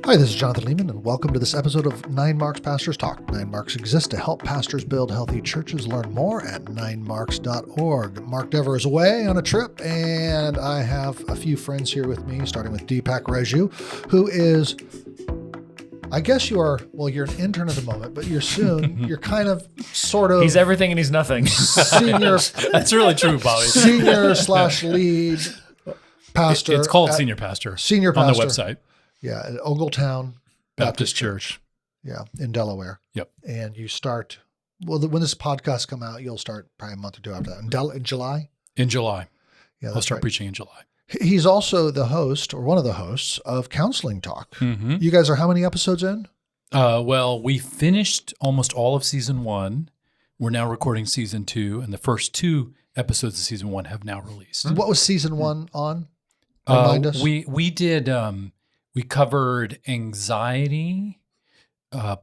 Hi, this is Jonathan Leeman, and welcome to this episode of 9 Marks Pastors Talk. 9 Marks exists to help pastors build healthy churches. Learn more at 9marks.org. Mark Dever is away on a trip, and I have a few friends here with me, starting with Deepak Reju, who is, I guess you're an intern at the moment, but you're kind of, sort of. He's everything and he's nothing. Senior. That's really true, Bobby. Senior/lead pastor. It's called senior pastor. Senior pastor. On the website. Yeah, at Ogletown Baptist Church. Yeah, in Delaware. Yep. And you start, when this podcast come out, you'll start probably a month or two after that. In July? In July. Yeah, I'll start preaching in July. He's also the host, or one of the hosts, of Counseling Talk. Mm-hmm. You guys are how many episodes in? Well, we finished almost all of season 1. We're now recording season 2, and the first 2 episodes of season 1 have now released. What was season 1 on? Remind us. We did... We covered anxiety,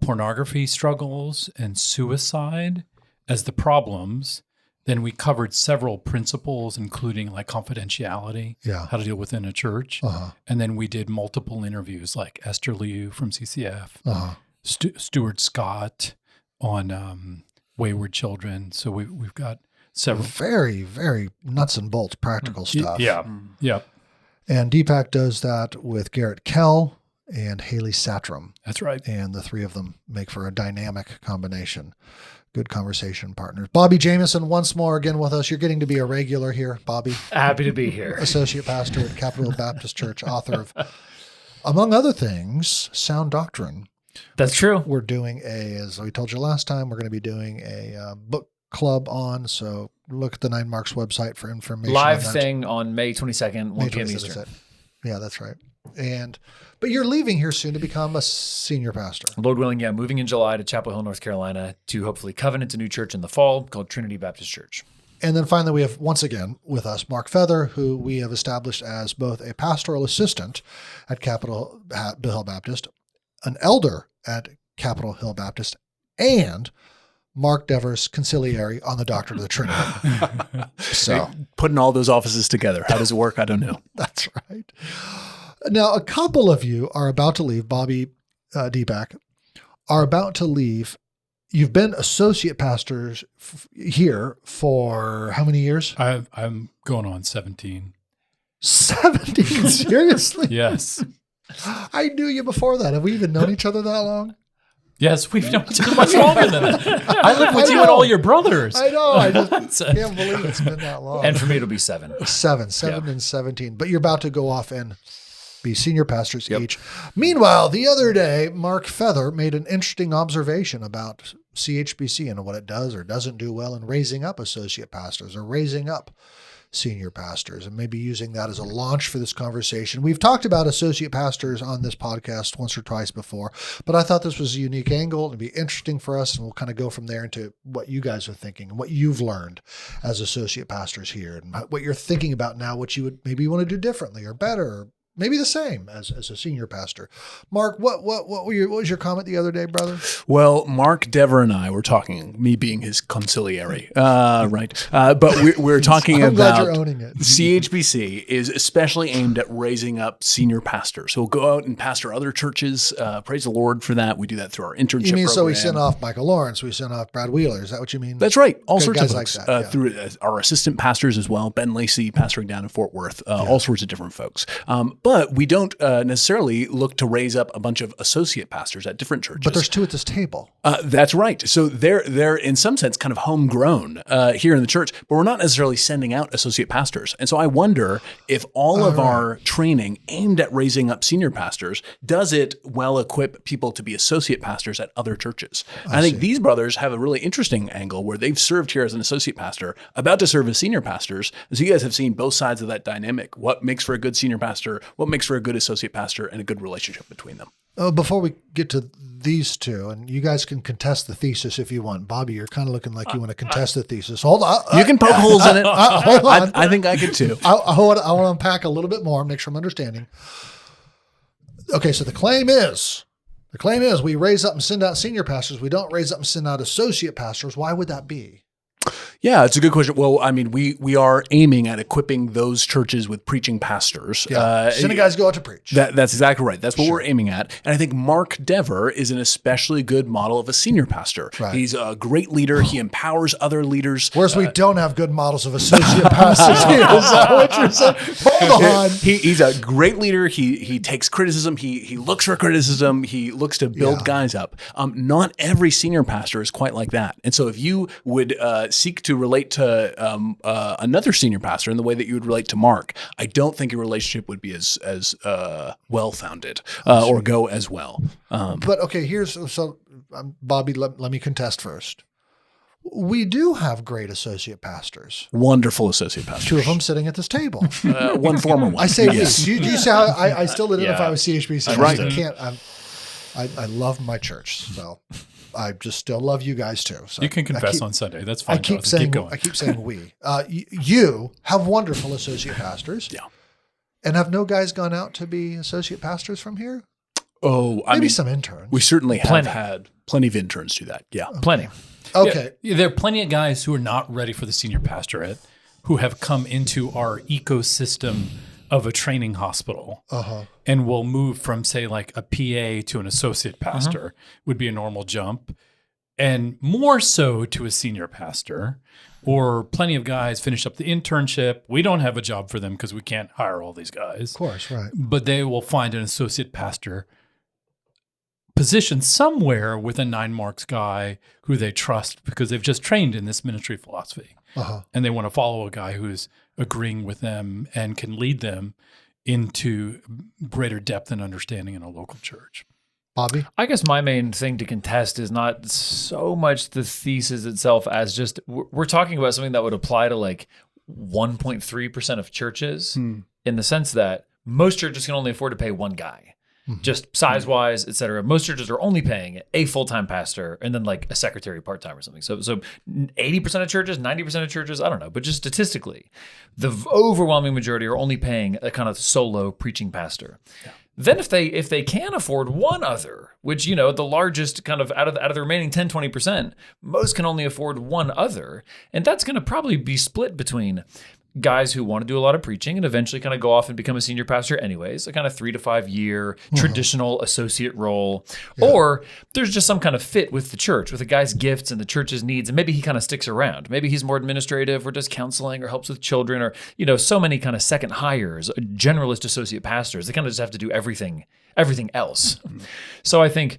pornography struggles, and suicide as the problems. Then we covered several principles, including like confidentiality, how to deal within a church. Uh-huh. And then we did multiple interviews like Esther Liu from CCF, Stuart Scott on wayward children. So we've got several. Very, very nuts and bolts, practical stuff. Yeah. Yeah. And Deepak does that with Garrett Kell and Haley Satram. That's right. And the three of them make for a dynamic combination. Good conversation partners. Bobby Jamieson, once more again with us. You're getting to be a regular here, Bobby. Happy to be here. Associate pastor at Capitol Baptist Church, author of, among other things, Sound Doctrine. That's true. We're doing as we told you last time, we're going to be doing a book club on, so look at the 9 Marks website for information. Live thing on May 22nd, 1 p.m. Eastern. Yeah, that's right. But you're leaving here soon to become a senior pastor. Lord willing, yeah, moving in July to Chapel Hill, North Carolina, to hopefully covenant a new church in the fall called Trinity Baptist Church. And then finally, we have once again with us Mark Feather, who we have established as both a pastoral assistant at Capitol Hill Baptist, an elder at Capitol Hill Baptist, and Mark Dever's conciliary on the Doctrine of the Trinity. So putting all those offices together, how does it work? I don't know. That's right. Now, a couple of you are about to leave. Bobby, Deepak, are about to leave. You've been associate pastors here for how many years? I'm going on 17. 17? Seriously? Yes. I knew you before that. Have we even known each other that long? Yes, we've known each other much longer than that. I live with you and all your brothers. I know. I just can't believe it's been that long. And for me, it'll be 7. 7 and 17. But you're about to go off and be senior pastors each. Meanwhile, the other day, Mark Feather made an interesting observation about CHBC and what it does or doesn't do well in raising up associate pastors or raising up senior pastors, and maybe using that as a launch for this conversation. We've talked about associate pastors on this podcast once or twice before, but I thought this was a unique angle. It'd be interesting for us, and we'll kind of go from there into what you guys are thinking and what you've learned as associate pastors here and what you're thinking about now, what you would maybe want to do differently or better, or maybe the same as a senior pastor. Mark, what was your comment the other day, brother? Well, Mark Dever and I were talking, me being his conciliary, right? But we're talking I'm glad about you're owning it. CHBC is especially aimed at raising up senior pastors. So we'll go out and pastor other churches. Praise the Lord for that. We do that through our internship You mean program. so we send off Michael Lawrence, we send off Brad Wheeler? Is that what you mean? That's right. All Good sorts of guys folks. like that, yeah. Through our assistant pastors as well. Ben Lacey pastoring down in Fort Worth. All sorts of different folks. But we don't necessarily look to raise up a bunch of associate pastors at different churches. But there's 2 at this table. That's right. So they're in some sense kind of homegrown here in the church, but we're not necessarily sending out associate pastors. And so I wonder if all of our training aimed at raising up senior pastors, does it well equip people to be associate pastors at other churches? I think these brothers have a really interesting angle where they've served here as an associate pastor, about to serve as senior pastors. So you guys have seen both sides of that dynamic. What makes for a good senior pastor? What makes for a good associate pastor, and a good relationship between them. Before we get to these two, and you guys can contest the thesis if you want. Bobby, you're kind of looking like you want to contest the thesis. Hold on. You can poke holes in it. Hold on. I think I could too. I want to unpack a little bit more, make sure I'm understanding. Okay, so the claim is we raise up and send out senior pastors. We don't raise up and send out associate pastors. Why would that be? Yeah, it's a good question. Well, I mean, we are aiming at equipping those churches with preaching pastors. Yeah. Synagogues go out to preach. That's exactly right. That's what we're aiming at. And I think Mark Dever is an especially good model of a senior pastor. Right. He's a great leader. He empowers other leaders. Whereas we don't have good models of associate pastors here. Is that what you're saying? Hold on. He's a great leader. He takes criticism. He looks for criticism. He looks to build guys up. Not every senior pastor is quite like that. And so if you would seek to relate to another senior pastor in the way that you would relate to Mark, I don't think your relationship would be as well-founded or go as well. But okay, Bobby, let me contest first. We do have great associate pastors. Wonderful associate pastors. 2 of them sitting at this table. One former one. I say yes. Do you see how I still identify with CHBC? That's right. I can't. I love my church, so I just still love you guys too. So You can confess on Sunday. That's fine. I keep saying we. You have wonderful associate pastors. Yeah. And have no guys gone out to be associate pastors from here? Oh, I Maybe mean, some interns. we certainly have Plenty. had plenty of interns do that. Yeah. Plenty. Okay. Yeah, there are plenty of guys who are not ready for the senior pastorate who have come into our ecosystem of a training hospital and will move from, say, like a PA to an associate pastor would be a normal jump, and more so to a senior pastor. Or plenty of guys finish up the internship. We don't have a job for them because we can't hire all these guys. Of course, right. But they will find an associate pastor position somewhere with a 9 marks guy who they trust because they've just trained in this ministry philosophy. And they want to follow a guy who's agreeing with them and can lead them into greater depth and understanding in a local church. Bobby? I guess my main thing to contest is not so much the thesis itself as just we're talking about something that would apply to like 1.3% of churches in the sense that most churches can only afford to pay one guy. Just size-wise, et cetera. Most churches are only paying a full-time pastor and then like a secretary part-time or something. So 80% of churches, 90% of churches, I don't know. But just statistically, the overwhelming majority are only paying a kind of solo preaching pastor. Yeah. Then if they can afford one other, which, the largest kind of out of the remaining 10, 20%, most can only afford one other. And that's going to probably be split between guys who want to do a lot of preaching and eventually kind of go off and become a senior pastor anyways, a kind of 3 to 5 year traditional associate role. Yeah. Or there's just some kind of fit with the church, with the guy's gifts and the church's needs, and maybe he kind of sticks around. Maybe he's more administrative or does counseling or helps with children or, so many kind of second hires, generalist associate pastors. They kind of just have to do everything else. So I think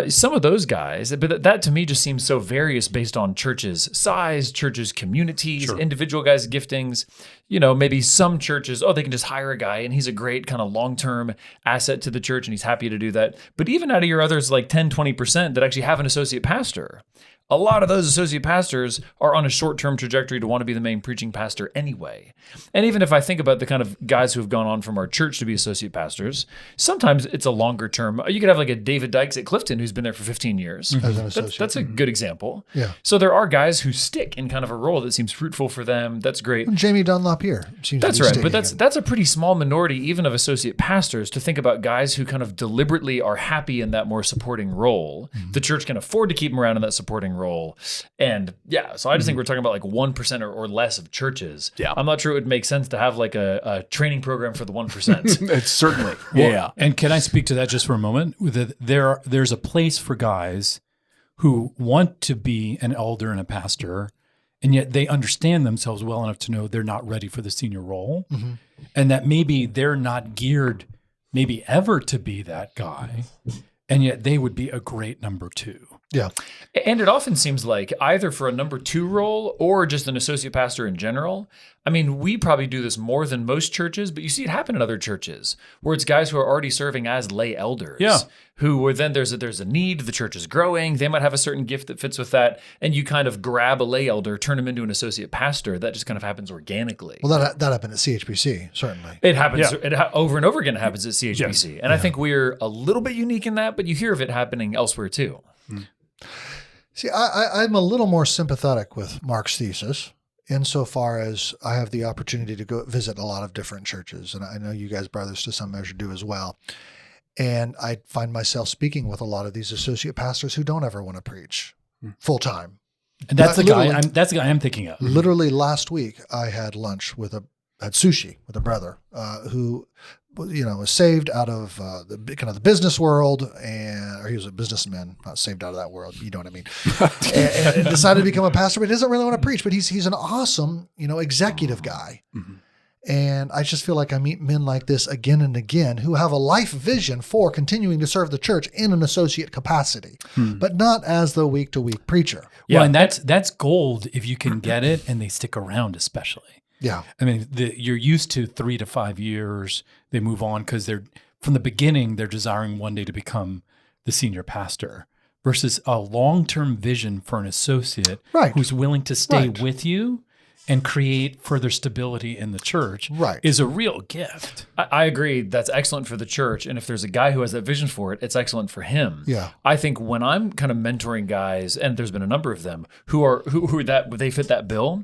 some of those guys, but that to me just seems so various based on churches' size, churches' communities, individual guys' giftings. Maybe some churches, they can just hire a guy and he's a great kind of long-term asset to the church and he's happy to do that. But even out of your others, like 10, 20% that actually have an associate pastor, a lot of those associate pastors are on a short-term trajectory to want to be the main preaching pastor anyway. And even if I think about the kind of guys who have gone on from our church to be associate pastors, sometimes it's a longer term. You could have like a David Dykes at Clifton who's been there for 15 years. As an associate. That's a good example. Yeah. So there are guys who stick in kind of a role that seems fruitful for them. That's great. Jamie Dunlop here seems That's to be right. But sticking that's a pretty small minority even of associate pastors to think about guys who kind of deliberately are happy in that more supporting role. The church can afford to keep them around in that supporting role. And so I just think we're talking about like 1% or less of churches. Yeah. I'm not sure it would make sense to have like a training program for the 1%. It's certainly. And can I speak to that just for a moment? There's a place for guys who want to be an elder and a pastor, and yet they understand themselves well enough to know they're not ready for the senior role, and that maybe they're not geared maybe ever to be that guy, and yet they would be a great number 2. Yeah. And it often seems like either for a number 2 role or just an associate pastor in general. I mean, we probably do this more than most churches, but you see it happen in other churches where it's guys who are already serving as lay elders. Yeah. Who are then there's a need, the church is growing, they might have a certain gift that fits with that, and you kind of grab a lay elder, turn him into an associate pastor. That just kind of happens organically. Well, that happened at CHBC, certainly. It happens over and over again. It happens at CHBC. And I think we're a little bit unique in that, but you hear of it happening elsewhere too. See, I'm a little more sympathetic with Mark's thesis insofar as I have the opportunity to go visit a lot of different churches, and I know you guys brothers to some measure do as well. And I find myself speaking with a lot of these associate pastors who don't ever want to preach full time. And that's the guy. Literally- That's the guy I'm thinking of. Literally last week, I had lunch had sushi with a brother who, was saved out of the kind of the business world, or he was a businessman, not saved out of that world. You know what I mean? and decided to become a pastor, but he doesn't really want to preach. But he's an awesome, executive guy. Mm-hmm. And I just feel like I meet men like this again and again who have a life vision for continuing to serve the church in an associate capacity, but not as the week-to-week preacher. Well, and that's gold if you can get it and they stick around, especially. Yeah. I mean, you're used to 3 to 5 years. They move on because from the beginning, they're desiring one day to become the senior pastor versus a long-term vision for an associate who's willing to stay with you and create further stability in the church is a real gift. I agree. That's excellent for the church. And if there's a guy who has that vision for it, it's excellent for him. Yeah. I think when I'm kind of mentoring guys, and there's been a number of them who they fit that bill,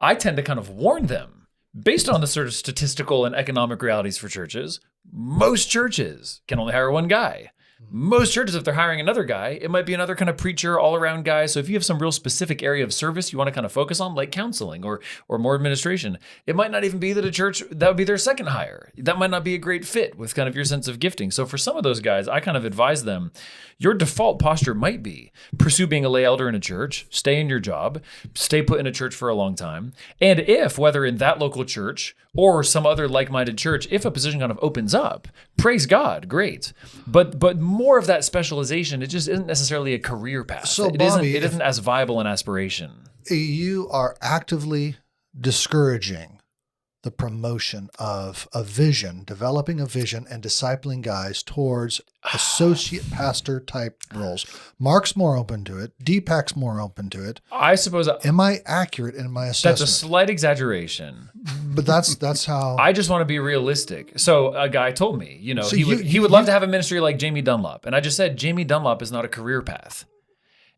I tend to kind of warn them based on the sort of statistical and economic realities for churches. Most churches can only hire one guy. Most churches, if they're hiring another guy, it might be another kind of preacher, all-around guy. So if you have some real specific area of service you want to kind of focus on, like counseling or more administration, it might not even be that a church, that would be their second hire. That might not be a great fit with kind of your sense of gifting. So for some of those guys, I kind of advise them, your default posture might be pursue being a lay elder in a church, stay in your job, stay put in a church for a long time. And if, whether in that local church or some other like-minded church, if a position kind of opens up, praise God, great. But more of that specialization, it just isn't necessarily a career path. So, it Bobby, isn't as viable an aspiration. You are actively discouraging the promotion of a vision, developing a vision and discipling guys towards associate pastor type roles. Mark's more open to it. Deepak's more open to it. I suppose. Am I accurate in my assessment? That's a slight exaggeration. But that's how. I just want to be realistic. So a guy told me, he would love to have a ministry like Jamie Dunlop. And I just said, Jamie Dunlop is not a career path.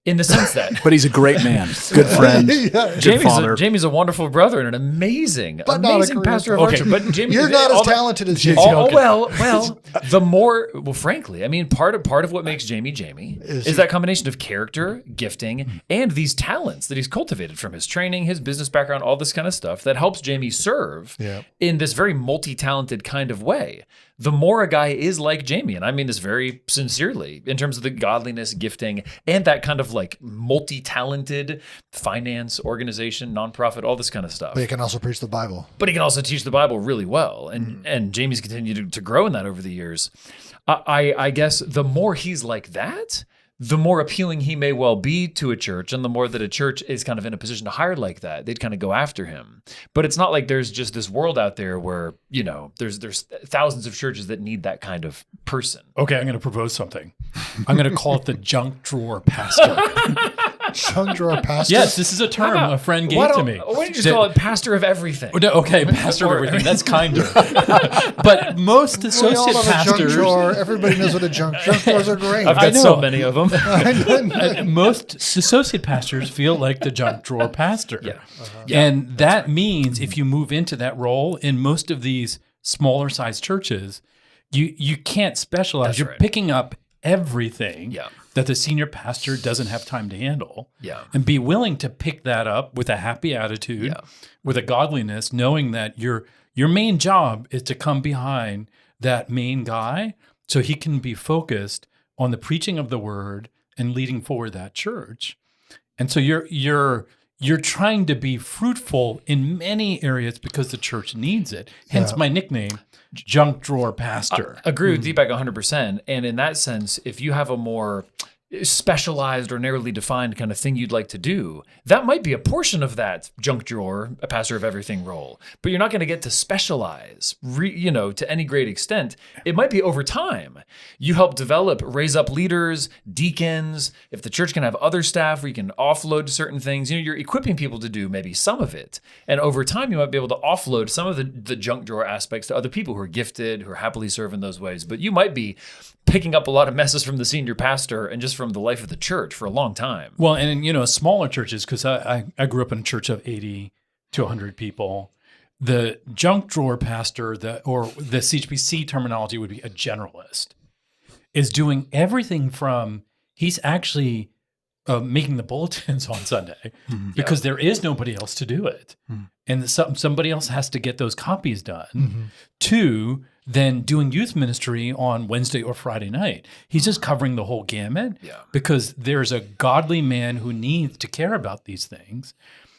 In the sense that, But he's a great man, good friend, good father. Jamie's a wonderful brother and an amazing career pastor of path. our church. But Jamie, You're not as talented as Jamie. Well, frankly, I mean, part of what makes Jamie is that combination of character, gifting, and these talents that he's cultivated from his training, his business background, all this kind of stuff that helps Jamie serve in this very multi-talented kind of way. The more a guy is like Jamie, and I mean this very sincerely, in terms of the godliness, gifting, and that kind of like multi-talented finance, organization, nonprofit, all this kind of stuff. But he can also preach the Bible. But he can also teach the Bible really well. And Jamie's continued to grow in that over the years. I guess the more he's like that, the more appealing he may well be to a church, and the more that a church is kind of in a position to hire like that, they'd kind of go after him. But it's not like there's just this world out there where, there's thousands of churches that need that kind of person. Okay, I'm going to propose something. I'm going to call it the junk drawer pastor. Junk drawer pastor? Yes, this is a term a friend gave to me. Why don't you just call it pastor of everything? Okay, pastor of everything. That's kinder. But most associate We all have a junk pastors, drawer. Everybody knows what junk drawers are great. I've got so many of them. most associate pastors feel like the junk drawer pastor. And that means if you move into that role in most of these smaller sized churches, you can't specialize. That's You're right. picking up everything that the senior pastor doesn't have time to handle. And be willing to pick that up with a happy attitude, with a godliness, knowing that your main job is to come behind that main guy so he can be focused on the preaching of the word and leading forward that church. And so you're trying to be fruitful in many areas because the church needs it. Hence my nickname, Junk Drawer Pastor. Agree with Deepak 100%. And in that sense, if you have a more specialized or narrowly defined kind of thing you'd like to do, that might be a portion of that junk drawer, a pastor of everything role. But you're not going to get to specialize, to any great extent. It might be over time. You help develop, raise up leaders, deacons. If the church can have other staff where you can offload certain things, you're equipping people to do maybe some of it. And over time, you might be able to offload some of the junk drawer aspects to other people who are gifted, who are happily serve in those ways. But you might be picking up a lot of messes from the senior pastor and just from the life of the church for a long time. Well, and smaller churches, because I grew up in a church of 80 to 100 people, the junk drawer pastor, or the CHPC terminology would be a generalist, is doing everything from, he's actually making the bulletins on Sunday because there is nobody else to do it. And somebody else has to get those copies done. 2, then doing youth ministry on Wednesday or Friday night. He's just covering the whole gamut because there's a godly man who needs to care about these things.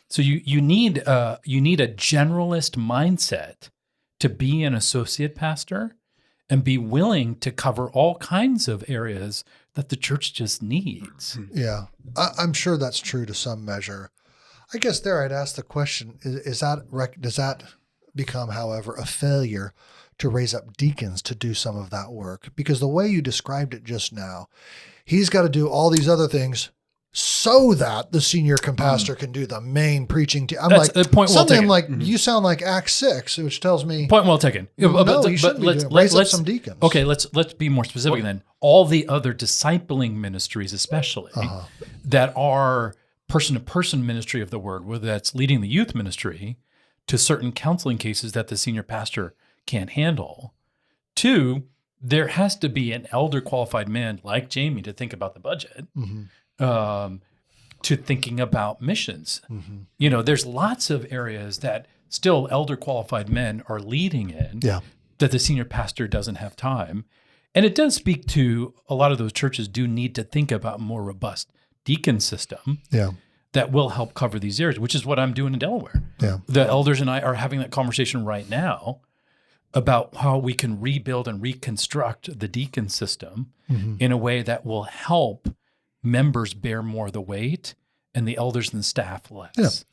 So you need a generalist mindset to be an associate pastor and be willing to cover all kinds of areas that the church just needs. Yeah, I'm sure that's true to some measure. I guess there I'd ask the question, does that become, however, a failure to raise up deacons to do some of that work? Because the way you described it just now, he's got to do all these other things so that the senior pastor can do the main preaching. That's a point well taken. You sound like Acts 6, which tells me point well taken. Let's raise up some deacons. Okay, let's be more specific then. All the other discipling ministries, especially that are person-to-person ministry of the word, whether that's leading the youth ministry to certain counseling cases that the senior pastor can't handle. 2, there has to be an elder qualified man like Jamie to think about the budget. To thinking about missions. There's lots of areas that still elder qualified men are leading in that the senior pastor doesn't have time. And it does speak to a lot of those churches do need to think about a more robust deacon system that will help cover these areas, which is what I'm doing in Delaware. The elders and I are having that conversation right now about how we can rebuild and reconstruct the deacon system in a way that will help members bear more of the weight and the elders and the staff less.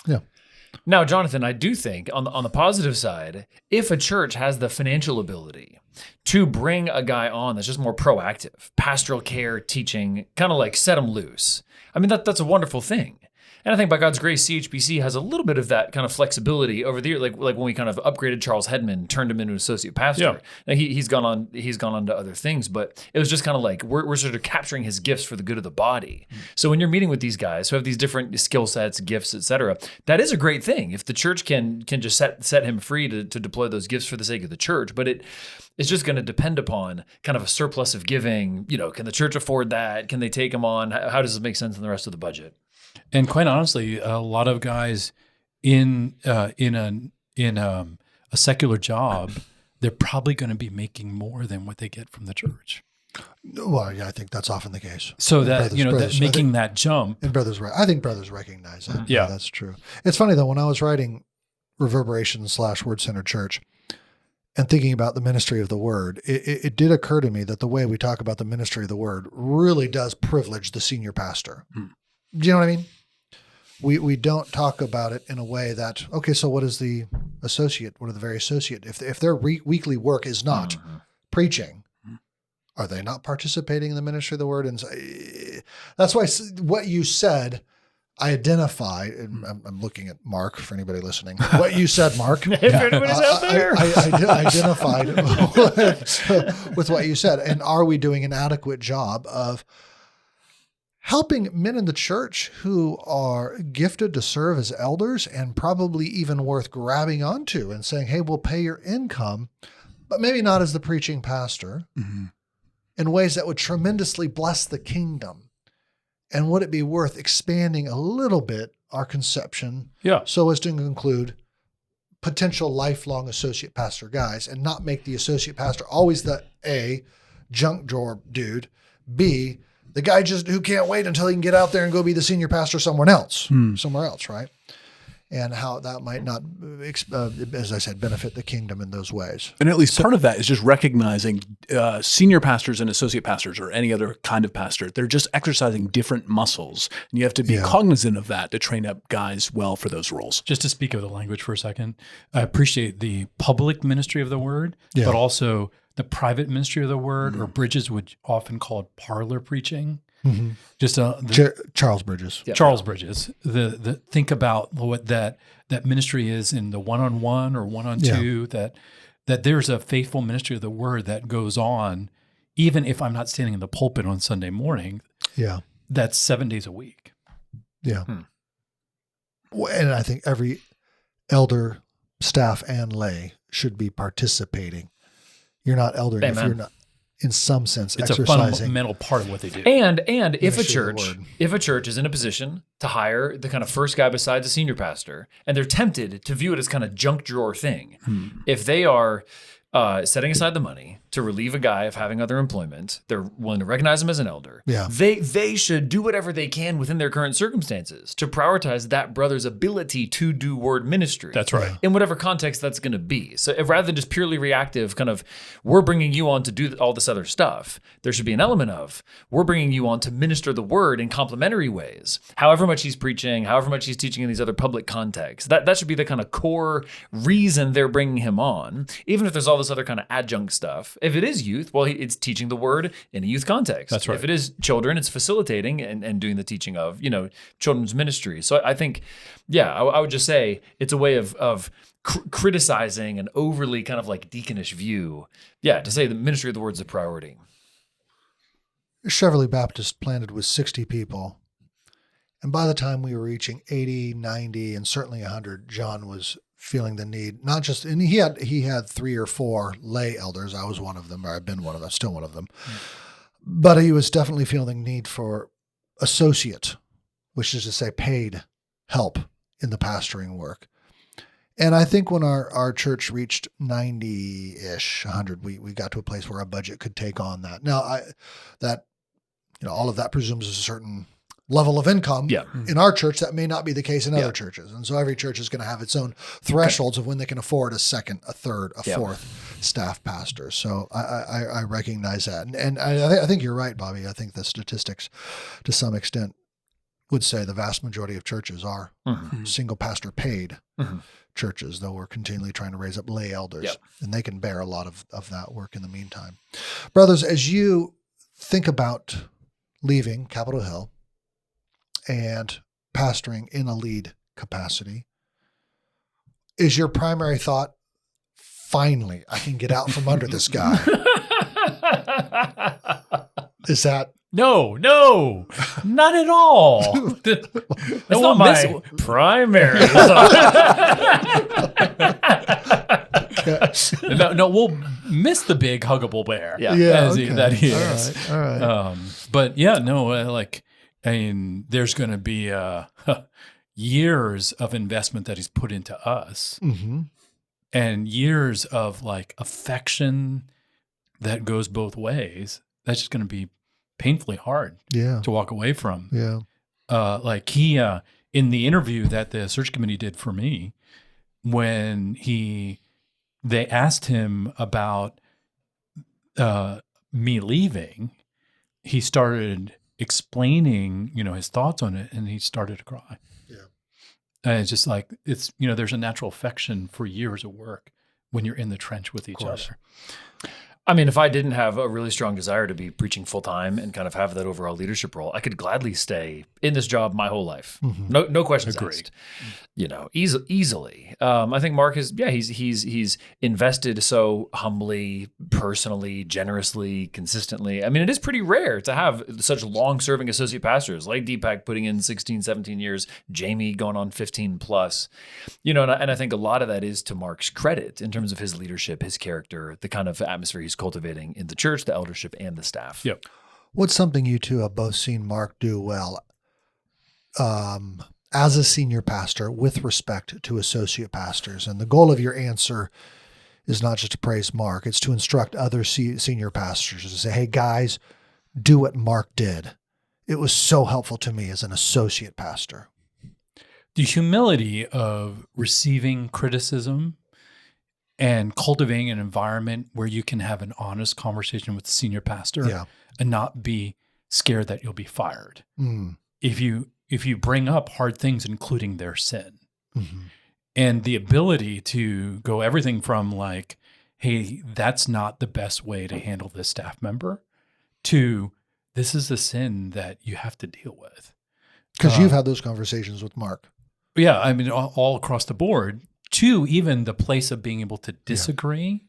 Now, Jonathan, I do think on the positive side, if a church has the financial ability to bring a guy on that's just more proactive, pastoral care, teaching, kind of like set them loose, I mean, that's a wonderful thing. And I think by God's grace, CHBC has a little bit of that kind of flexibility over the year, like when we kind of upgraded Charles Hedman, turned him into an associate pastor. Now he's gone on to other things, but it was just kind of like we're sort of capturing his gifts for the good of the body. So when you're meeting with these guys who have these different skill sets, gifts, et cetera, that is a great thing. If the church can just set him free to deploy those gifts for the sake of the church, but it's just going to depend upon kind of a surplus of giving. Can the church afford that? Can they take him on? How does it make sense in the rest of the budget? And quite honestly, a lot of guys in a secular job, they're probably going to be making more than what they get from the church. Well, yeah, I think that's often the case. So that making that jump. And I think brothers recognize that. Yeah, that's true. It's funny though, when I was writing Reverberation/Word Centered Church and thinking about the ministry of the word, it did occur to me that the way we talk about the ministry of the word really does privilege the senior pastor. Do you know what I mean? We don't talk about it in a way that, okay, so what is the associate? What are the very associate? If their weekly work is not preaching, are they not participating in the ministry of the word? And that's why what you said, I identify, and I'm looking at Mark for anybody listening. What you said, Mark, if anybody's out there, I identified with what you said. And are we doing an adequate job of helping men in the church who are gifted to serve as elders and probably even worth grabbing onto and saying, hey, we'll pay your income, but maybe not as the preaching pastor, in ways that would tremendously bless the kingdom? And would it be worth expanding a little bit our conception so as to include potential lifelong associate pastor guys and not make the associate pastor always the A, junk drawer dude, B, the guy who can't wait until he can get out there and go be the senior pastor somewhere else, right? And how that might not, as I said, benefit the kingdom in those ways. And at least part of that is just recognizing senior pastors and associate pastors or any other kind of pastor, they're just exercising different muscles. And you have to be cognizant of that to train up guys well for those roles. Just to speak of the language for a second, I appreciate the public ministry of the word, but also the private ministry of the word, or Bridges would often call it parlor preaching. Just Charles Bridges. Charles Bridges. The think about what that ministry is in the one-on-one or one-on-two. That there's a faithful ministry of the word that goes on, even if I'm not standing in the pulpit on Sunday morning. Yeah, that's 7 days a week. Yeah, and I think every elder, staff, and lay should be participating. You're not elder if you're not. in some sense, It's a exercising. fundamental part of what they do. And if a Ministry of the church word. is in a position to hire the kind of first guy besides a senior pastor, and they're tempted to view it as kind of junk drawer thing, if they are setting aside the money to relieve a guy of having other employment, they're willing to recognize him as an elder. Yeah. They should do whatever they can within their current circumstances to prioritize that brother's ability to do word ministry. That's right. In whatever context that's going to be. So rather than just purely reactive, kind of, we're bringing you on to do all this other stuff, there should be an element of, we're bringing you on to minister the word in complementary ways. However much he's preaching, however much he's teaching in these other public contexts, that should be the kind of core reason they're bringing him on, even if there's all this other kind of adjunct stuff. If it is youth, well, it's teaching the word in a youth context. That's right. If it is children, it's facilitating and doing the teaching of, children's ministry. So I think, I would just say it's a way of criticizing an overly kind of like deaconish view. Yeah, to say the ministry of the word is a priority. Cheverly Baptist planted with 60 people. And by the time we were reaching 80, 90, and certainly 100, John was feeling the need, not just, and he had 3 or 4 lay elders. I was one of them, or I've been one of them, still one of them. But he was definitely feeling the need for associate, which is to say paid help in the pastoring work. And I think when our church reached 90-ish, 100, we got to a place where our budget could take on that. Now, all of that presumes a certain level of income. Yeah. In our church, that may not be the case in other churches. And so every church is going to have its own thresholds of when they can afford a second, a third, a fourth staff pastor. So I recognize that. And I think you're right, Bobby. I think the statistics to some extent would say the vast majority of churches are single pastor paid churches, though we're continually trying to raise up lay elders, and they can bear a lot of that work in the meantime. Brothers, as you think about leaving Capitol Hill and pastoring in a lead capacity, is your primary thought, finally, I can get out from under this guy? Is that? No, not at all. That's not my primary thought. No, we'll miss the big huggable bear. That he is. All right. But there's going to be years of investment that he's put into us, and years of affection that goes both ways. That's just going to be painfully hard to walk away from. In the interview that the search committee did for me, when they asked him about me leaving, he started explaining, his thoughts on it, and he started to cry. And it's just there's a natural affection for years of work when you're in the trench with each other. I mean, if I didn't have a really strong desire to be preaching full time and kind of have that overall leadership role, I could gladly stay in this job my whole life. No questions asked. Easily. I think Mark is, he's invested so humbly, personally, generously, consistently. I mean, it is pretty rare to have such long-serving associate pastors like Deepak putting in 16, 17 years, Jamie going on 15 plus. And I think a lot of that is to Mark's credit in terms of his leadership, his character, the kind of atmosphere he's cultivating in the church, the eldership, and the staff. Yep. What's something you two have both seen Mark do well as a senior pastor with respect to associate pastors? And the goal of your answer is not just to praise Mark, it's to instruct other senior pastors to say, hey, guys, do what Mark did. It was so helpful to me as an associate pastor. The humility of receiving criticism and cultivating an environment where you can have an honest conversation with the senior pastor and not be scared that you'll be fired. If you bring up hard things, including their sin, and the ability to go everything from hey, that's not the best way to handle this staff member, to this is the sin that you have to deal with. Because you've had those conversations with Mark. Yeah, I mean, all across the board, to even the place of being able to disagree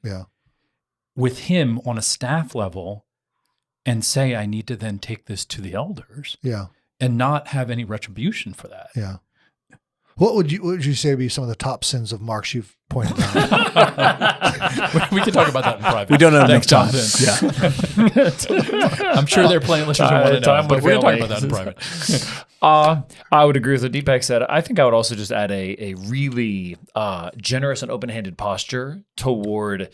with him on a staff level and say, I need to then take this to the elders and not have any retribution for that. What would you say would be some of the top sins of Mark's you've pointed out? We can talk about that in private. We don't have enough time. Yeah. I'm sure there are plenty of listeners who want to know, but we're going to talk about that in private. I would agree with what Deepak said. I think I would also just add a really generous and open-handed posture toward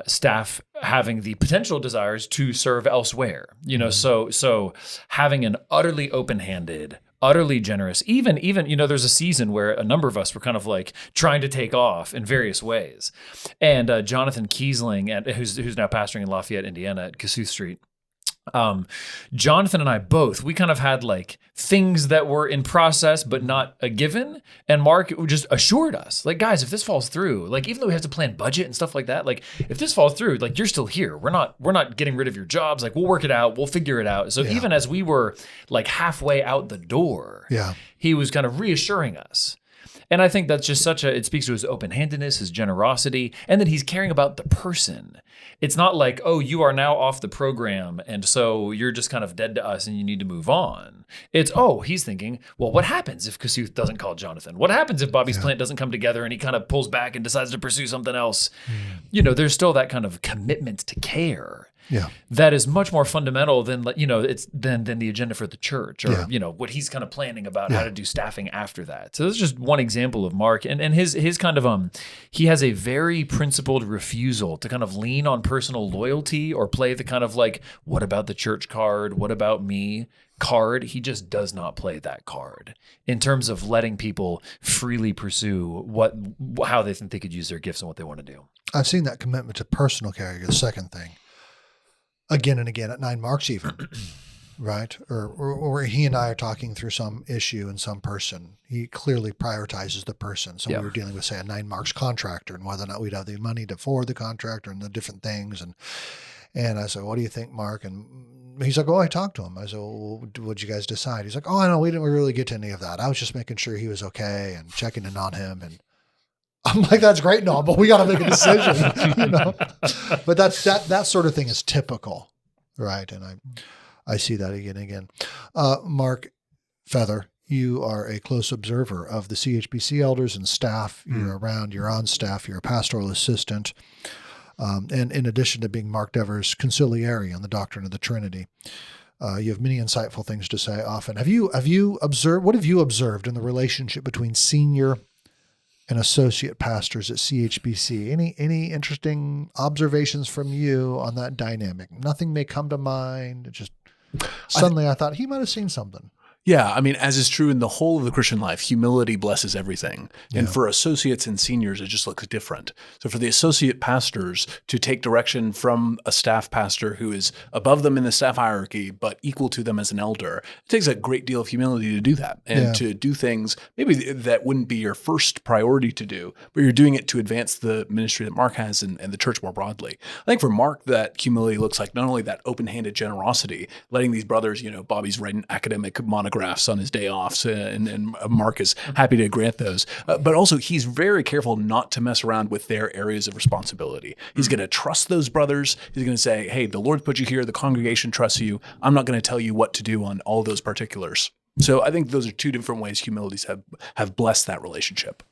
staff having the potential desires to serve elsewhere. So having an utterly open-handed, utterly generous, even, there's a season where a number of us were kind of like trying to take off in various ways. And Jonathan Kiesling, who's now pastoring in Lafayette, Indiana at Kossuth Street, Jonathan and I both, we kind of had like things that were in process, but not a given. And Mark just assured us, like, guys, if this falls through, like, even though we have to plan budget and stuff like that, like, if this falls through, like, you're still here. We're not getting rid of your jobs. Like, we'll work it out. We'll figure it out. So even as we were like halfway out the door, he was kind of reassuring us. And I think that's just it speaks to his open-handedness, his generosity, and that he's caring about the person. It's not like, oh, you are now off the program, and so you're just kind of dead to us and you need to move on. It's, he's thinking, well, what happens if Kossuth doesn't call Jonathan? What happens if Bobby's plant doesn't come together and he kind of pulls back and decides to pursue something else? There's still that kind of commitment to care. Yeah, that is much more fundamental than than the agenda for the church or what he's kind of planning about how to do staffing after that. So that's just one example of Mark and his kind of he has a very principled refusal to kind of lean on personal loyalty or play the kind of like, what about the church card? What about me card? He just does not play that card in terms of letting people freely pursue how they think they could use their gifts and what they want to do. I've seen that commitment to personal care. The second thing. Again and again at 9 Marks even, right? Or he and I are talking through some issue and some person. He clearly prioritizes the person. So we were dealing with, say, a 9 Marks contractor and whether or not we'd have the money to forward the contractor and the different things. And I said, what do you think, Mark? And he's like, I talked to him. I said, well, what'd you guys decide? He's like, I know, we didn't really get to any of that. I was just making sure he was okay and checking in on him. And I'm like, that's great and all, but we got to make a decision, But that sort of thing is typical, right? And I see that again and again. Mark Feather, you are a close observer of the CHBC elders and staff. You're around, you're on staff, you're a pastoral assistant. And in addition to being Mark Dever's conciliary on the doctrine of the Trinity, you have many insightful things to say often. What have you observed in the relationship between senior and associate pastors at CHBC? Any interesting observations from you on that dynamic? Nothing may come to mind. Just suddenly I thought he might have seen something. Yeah, I mean, as is true in the whole of the Christian life, humility blesses everything. And for associates and seniors, it just looks different. So for the associate pastors to take direction from a staff pastor who is above them in the staff hierarchy, but equal to them as an elder, it takes a great deal of humility to do that and to do things maybe that wouldn't be your first priority to do, but you're doing it to advance the ministry that Mark has and the church more broadly. I think for Mark, that humility looks like not only that open-handed generosity, letting these brothers, Bobby's writing academic monographs on his day offs, and Mark is happy to grant those. But also, he's very careful not to mess around with their areas of responsibility. He's going to trust those brothers. He's going to say, hey, the Lord put you here. The congregation trusts you. I'm not going to tell you what to do on all those particulars. So I think those are two different ways humilities have blessed that relationship.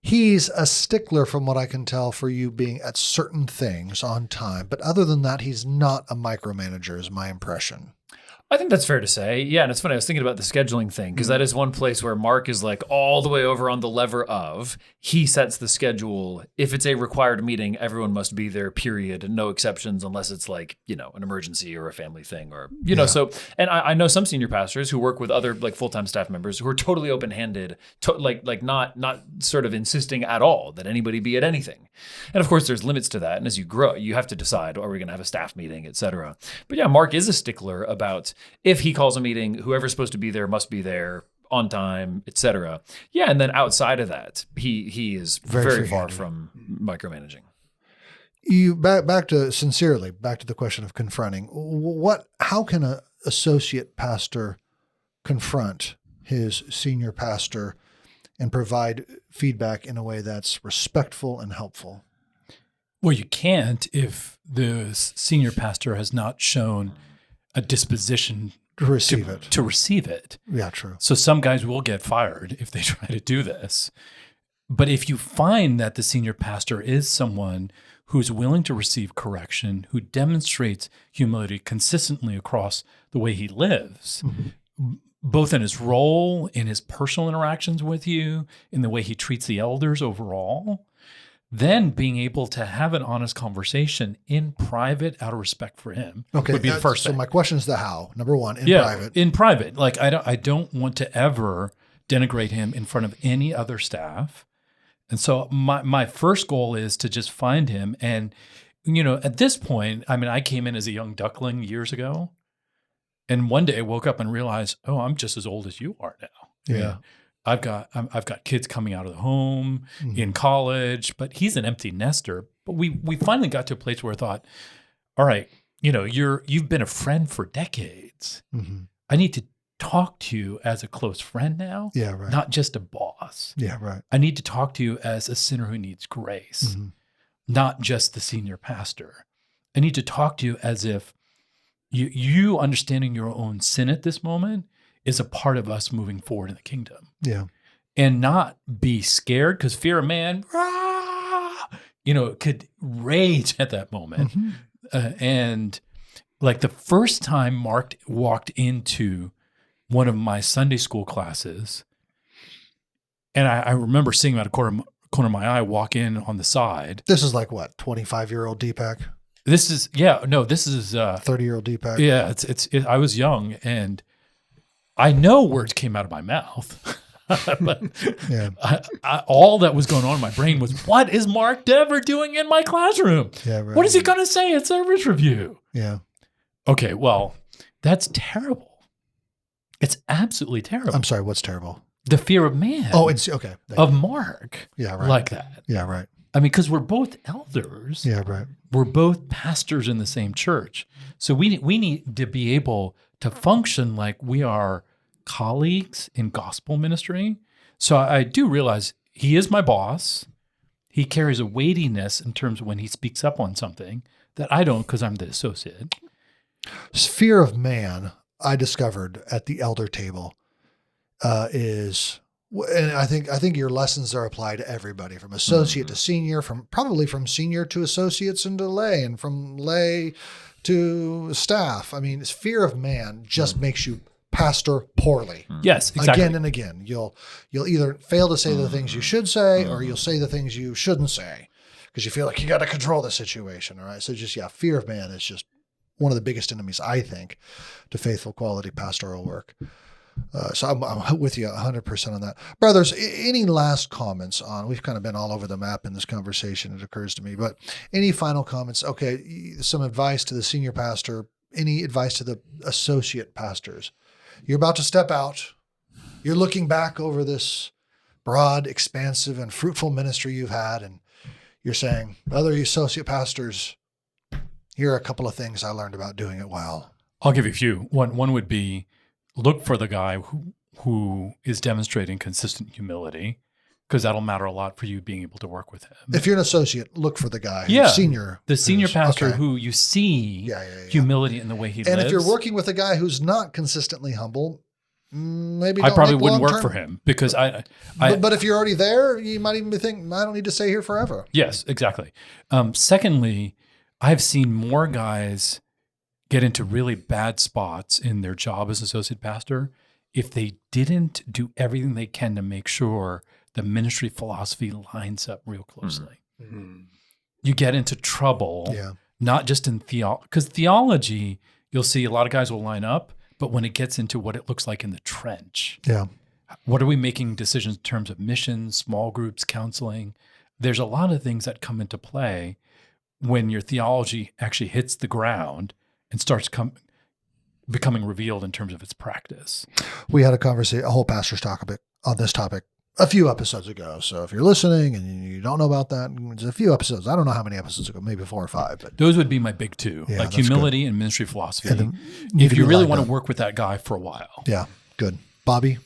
He's a stickler, from what I can tell, for you being at certain things on time. But other than that, he's not a micromanager, is my impression. I think that's fair to say. Yeah, and it's funny. I was thinking about the scheduling thing because that is one place where Mark is like all the way over on the lever of he sets the schedule. If it's a required meeting, everyone must be there, period, and no exceptions unless it's like, an emergency or a family thing or, so. And I know some senior pastors who work with other like full-time staff members who are totally open-handed, like not sort of insisting at all that anybody be at anything. And of course, there's limits to that. And as you grow, you have to decide, are we going to have a staff meeting, et cetera. But yeah, Mark is a stickler about if he calls a meeting, whoever's supposed to be there must be there on time, et cetera. Yeah, and then outside of that, he is very far from micromanaging. You back to the question of confronting. How can an associate pastor confront his senior pastor and provide feedback in a way that's respectful and helpful? Well, you can't if the senior pastor has not shown a disposition To receive it. to receive it. Yeah, true. So some guys will get fired if they try to do this. But if you find that the senior pastor is someone who's willing to receive correction, who demonstrates humility consistently across the way he lives, both in his role, in his personal interactions with you, in the way he treats the elders overall, then being able to have an honest conversation in private out of respect for him would be the first so thing. my question is the how. Number one, in private. In private. Like I don't want to ever denigrate him in front of any other staff. And so my first goal is to just find him. And, at this point, I mean, I came in as a young duckling years ago. And one day I woke up and realized, oh, I'm just as old as you are now. Yeah. I've got kids coming out of the home in college, but he's an empty nester. But we finally got to a place where I thought, all right, you've been a friend for decades. I need to talk to you as a close friend now, not just a boss. Yeah, right. I need to talk to you as a sinner who needs grace, not just the senior pastor. I need to talk to you as if you understanding your own sin at this moment is a part of us moving forward in the kingdom. Yeah. And not be scared, because fear of man, could rage at that moment. And like the first time Mark walked into one of my Sunday school classes, and I remember seeing him out of corner of my eye walk in on the side. This is like what, 25-year-old Deepak? This is 30-year-old Deepak. Yeah, I was young, and I know words came out of my mouth. But all that was going on in my brain was, what is Mark Dever doing in my classroom? Yeah, right. What is he going to say at service review? Yeah. Okay, well, that's terrible. It's absolutely terrible. I'm sorry, what's terrible? The fear of man. Oh, it's okay. Of Mark. Yeah, right. Like that. Yeah, right. I mean, because we're both elders. Yeah, right. We're both pastors in the same church. So we need to be able to function like we are colleagues in gospel ministry. So I do realize he is my boss. He carries a weightiness in terms of when he speaks up on something that I don't, because I'm the associate. Fear of man, I discovered at the elder table, is, and I think your lessons are applied to everybody, from associate to senior, probably from senior to associates and to lay, and from lay to staff. I mean, fear of man just makes you pastor poorly. Yes, exactly. Again and again. You'll either fail to say the things you should say, or you'll say the things you shouldn't say, because you feel like you got to control the situation. All right. So fear of man is just one of the biggest enemies, I think, to faithful quality pastoral work. So I'm with you 100% on that. Brothers, any last comments on, we've kind of been all over the map in this conversation, it occurs to me, but any final comments? Okay, some advice to the senior pastor, any advice to the associate pastors? You're about to step out. You're looking back over this broad, expansive, and fruitful ministry you've had, and you're saying, other associate pastors, here are a couple of things I learned about doing it well. I'll give you a few. One would be, look for the guy who is demonstrating consistent humility, because that'll matter a lot for you being able to work with him. If you're an associate, look for the guy, the senior pastor who you see humility in the way he lives. And if you're working with a guy who's not consistently humble, maybe I probably wouldn't work for him, because But if you're already there, you might even be thinking, I don't need to stay here forever. Yes, exactly. Secondly, I've seen more guys get into really bad spots in their job as associate pastor if they didn't do everything they can to make sure the ministry philosophy lines up real closely. You get into trouble, not just in theology, because theology, you'll see a lot of guys will line up, but when it gets into what it looks like in the trench, what are we making decisions in terms of missions, small groups, counseling? There's a lot of things that come into play when your theology actually hits the ground and starts becoming revealed in terms of its practice. We had a whole pastor's talk on this topic a few episodes ago. So if you're listening and you don't know about that, it's a few episodes. I don't know how many episodes ago, maybe 4 or 5. But those would be my big two, like humility and ministry philosophy. If you really want to work with that guy for a while. Yeah, good. Bobby?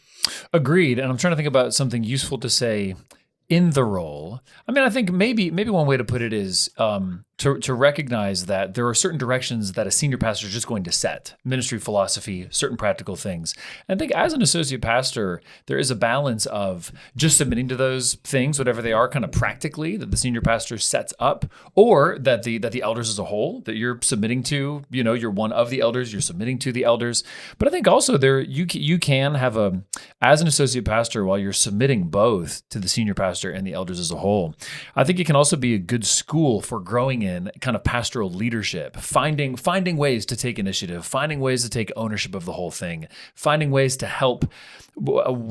Agreed. And I'm trying to think about something useful to say in the role. I mean, I think maybe one way to put it is to recognize that there are certain directions that a senior pastor is just going to set, ministry philosophy, certain practical things. And I think as an associate pastor, there is a balance of just submitting to those things, whatever they are, kind of practically that the senior pastor sets up, or that the elders as a whole that you're submitting to, you're one of the elders, you're submitting to the elders. But I think also you can have as an associate pastor, while you're submitting both to the senior pastor and the elders as a whole, I think it can also be a good school for growing in kind of pastoral leadership, finding ways to take initiative, finding ways to take ownership of the whole thing, finding ways to help.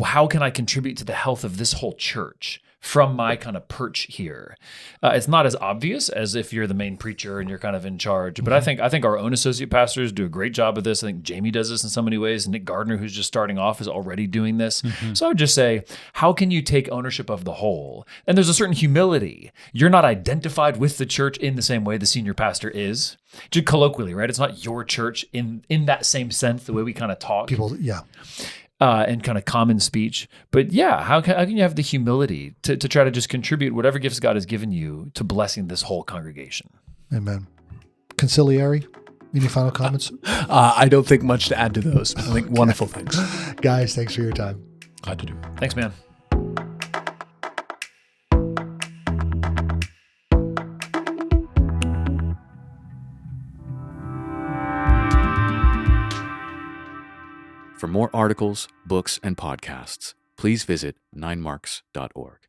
How can I contribute to the health of this whole church from my kind of perch here? It's not as obvious as if you're the main preacher and you're kind of in charge, but I think our own associate pastors do a great job of this. I think Jamie does this in so many ways. Nick Gardner, who's just starting off, is already doing this. So I would just say, how can you take ownership of the whole? And there's a certain humility. You're not identified with the church in the same way the senior pastor is. Just colloquially, right? It's not your church in that same sense, the way we kind of talk. People, yeah. And kind of common speech. But yeah, how can you have the humility to try to just contribute whatever gifts God has given you to blessing this whole congregation? Amen. Conciliary, any final comments? I don't think much to add to those. I think wonderful things. Guys, thanks for your time. Glad to do. Thanks, man. For more articles, books, and podcasts, please visit 9marks.org.